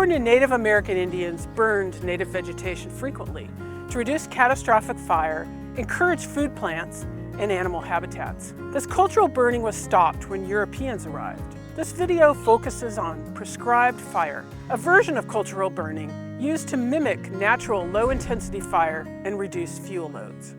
California Native American Indians burned native vegetation frequently to reduce catastrophic fire, encourage food plants, and animal habitats. This cultural burning was stopped when Europeans arrived. This video focuses on prescribed fire, a version of cultural burning used to mimic natural low-intensity fire and reduce fuel loads.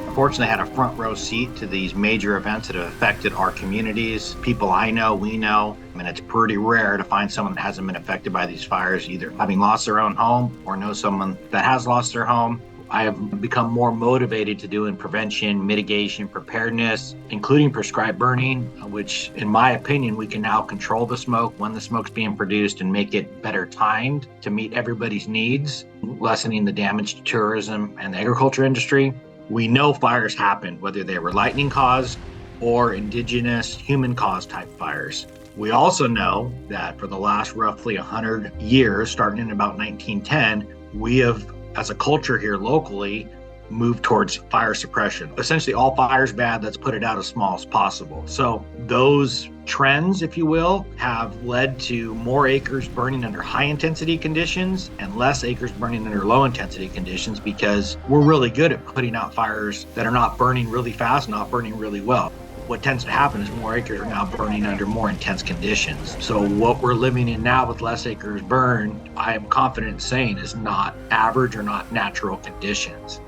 Unfortunately, I had a front row seat to these major events that have affected our communities. People I know, we know, and it's pretty rare to find someone that hasn't been affected by these fires, either having lost their own home or know someone that has lost their home. I have become more motivated to doing prevention, mitigation, preparedness, including prescribed burning, which in my opinion, we can now control the smoke when the smoke's being produced and make it better timed to meet everybody's needs, lessening the damage to tourism and the agriculture industry. We know fires happen, whether they were lightning caused or indigenous human caused type fires. We also know that for the last roughly 100 years, starting in about 1910, we have, as a culture here locally, moved towards fire suppression. Essentially, all fire's bad, let's put it out as small as possible. So those trends, if you will, have led to more acres burning under high intensity conditions and less acres burning under low intensity conditions, because we're really good at putting out fires that are not burning really fast, not burning really well. What tends to happen is more acres are now burning under more intense conditions. So what we're living in now with less acres burned, I am confident in saying is not average or not natural conditions.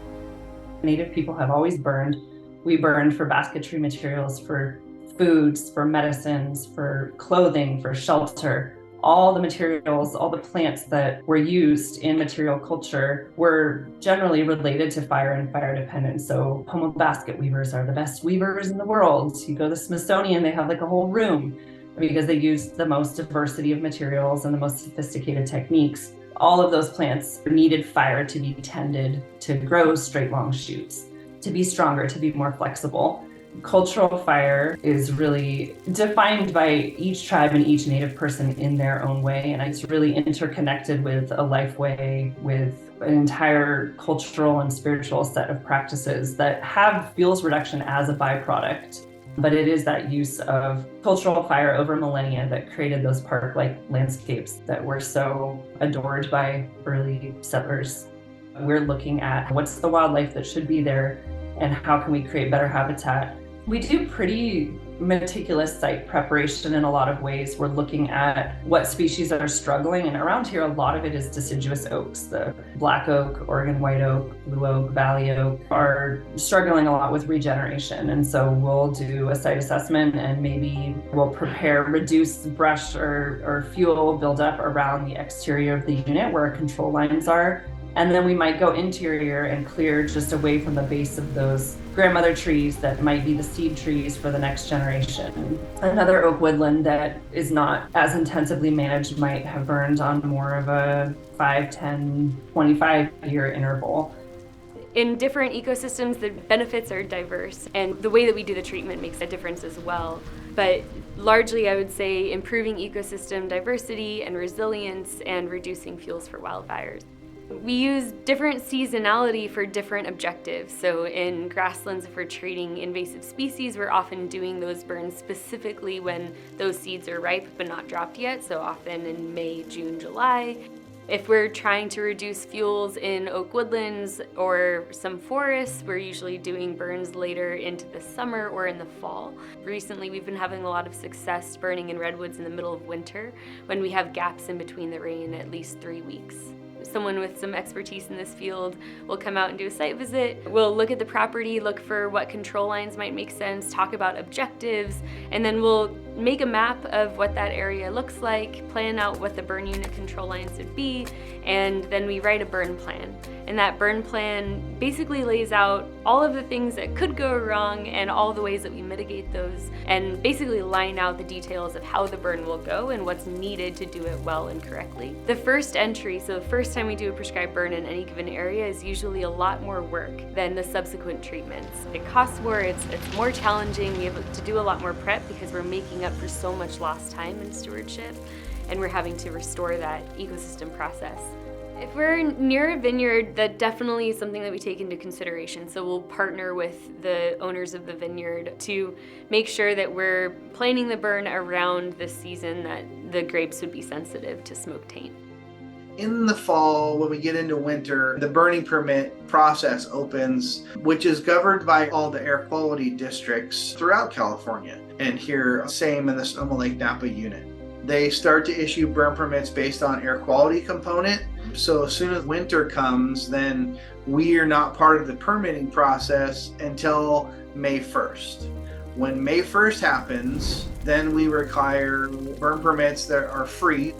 Native people have always burned. We burned for basketry materials, for foods, for medicines, for clothing, for shelter. All the materials, all the plants that were used in material culture were generally related to fire and fire dependent. So Pomo basket weavers are the best weavers in the world. You go to the Smithsonian, they have like a whole room because they use the most diversity of materials and the most sophisticated techniques. All of those plants needed fire to be tended to grow straight long shoots, to be stronger, to be more flexible. Cultural fire is really defined by each tribe and each Native person in their own way, and it's really interconnected with a life way, with an entire cultural and spiritual set of practices that have fuels reduction as a byproduct. But it is that use of cultural fire over millennia that created those park-like landscapes that were so adored by early settlers. We're looking at what's the wildlife that should be there and how can we create better habitat. We do pretty meticulous site preparation in a lot of ways. We're looking at what species are struggling, and around here a lot of it is deciduous oaks. The black oak, Oregon white oak, blue oak, valley oak are struggling a lot with regeneration, and so we'll do a site assessment and maybe we'll prepare reduced brush or fuel buildup around the exterior of the unit where our control lines are. And then we might go interior and clear just away from the base of those grandmother trees that might be the seed trees for the next generation. Another oak woodland that is not as intensively managed might have burned on more of a 5, 10, 25-year interval. In different ecosystems, the benefits are diverse, and the way that we do the treatment makes a difference as well. But largely, I would say improving ecosystem diversity and resilience and reducing fuels for wildfires. We use different seasonality for different objectives. So in grasslands, if we're treating invasive species, we're often doing those burns specifically when those seeds are ripe but not dropped yet, so often in May, June, July. If we're trying to reduce fuels in oak woodlands or some forests, we're usually doing burns later into the summer or in the fall. Recently, we've been having a lot of success burning in redwoods in the middle of winter when we have gaps in between the rain at least 3 weeks. Someone with some expertise in this field will come out and do a site visit. We'll look at the property, look for what control lines might make sense, talk about objectives, and then we'll make a map of what that area looks like, plan out what the burn unit control lines would be, and then we write a burn plan. And that burn plan basically lays out all of the things that could go wrong and all the ways that we mitigate those, and basically line out the details of how the burn will go and what's needed to do it well and correctly. The first entry, so the first time we do a prescribed burn in any given area, is usually a lot more work than the subsequent treatments. It costs more, it's more challenging, we have to do a lot more prep because we're making up for so much lost time in stewardship, and we're having to restore that ecosystem process. If we're near a vineyard, that definitely is something that we take into consideration. So we'll partner with the owners of the vineyard to make sure that we're planning the burn around the season that the grapes would be sensitive to smoke taint. In the fall, when we get into winter, the burning permit process opens, which is governed by all the air quality districts throughout California. And here, same in the Sonoma Lake Napa unit. They start to issue burn permits based on air quality component. So as soon as winter comes, then we are not part of the permitting process until May 1st. When May 1st happens, then we require burn permits that are free.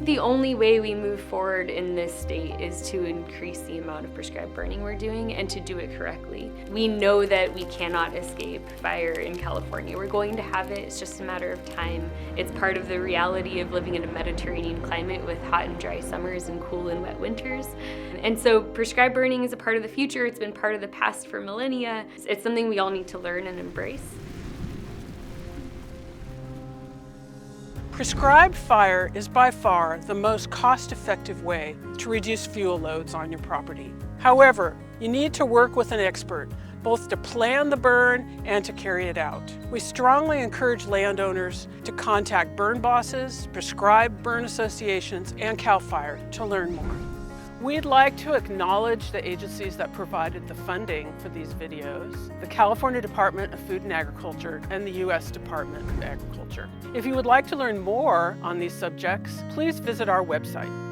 The only way we move forward in this state is to increase the amount of prescribed burning we're doing and to do it correctly. We know that we cannot escape fire in California. We're going to have it, it's just a matter of time. It's part of the reality of living in a Mediterranean climate with hot and dry summers and cool and wet winters. And so prescribed burning is a part of the future. It's been part of the past for millennia. It's something we all need to learn and embrace. Prescribed fire is by far the most cost-effective way to reduce fuel loads on your property. However, you need to work with an expert, both to plan the burn and to carry it out. We strongly encourage landowners to contact burn bosses, prescribed burn associations, and CAL FIRE to learn more. We'd like to acknowledge the agencies that provided the funding for these videos, the California Department of Food and Agriculture and the U.S. Department of Agriculture. If you would like to learn more on these subjects, please visit our website.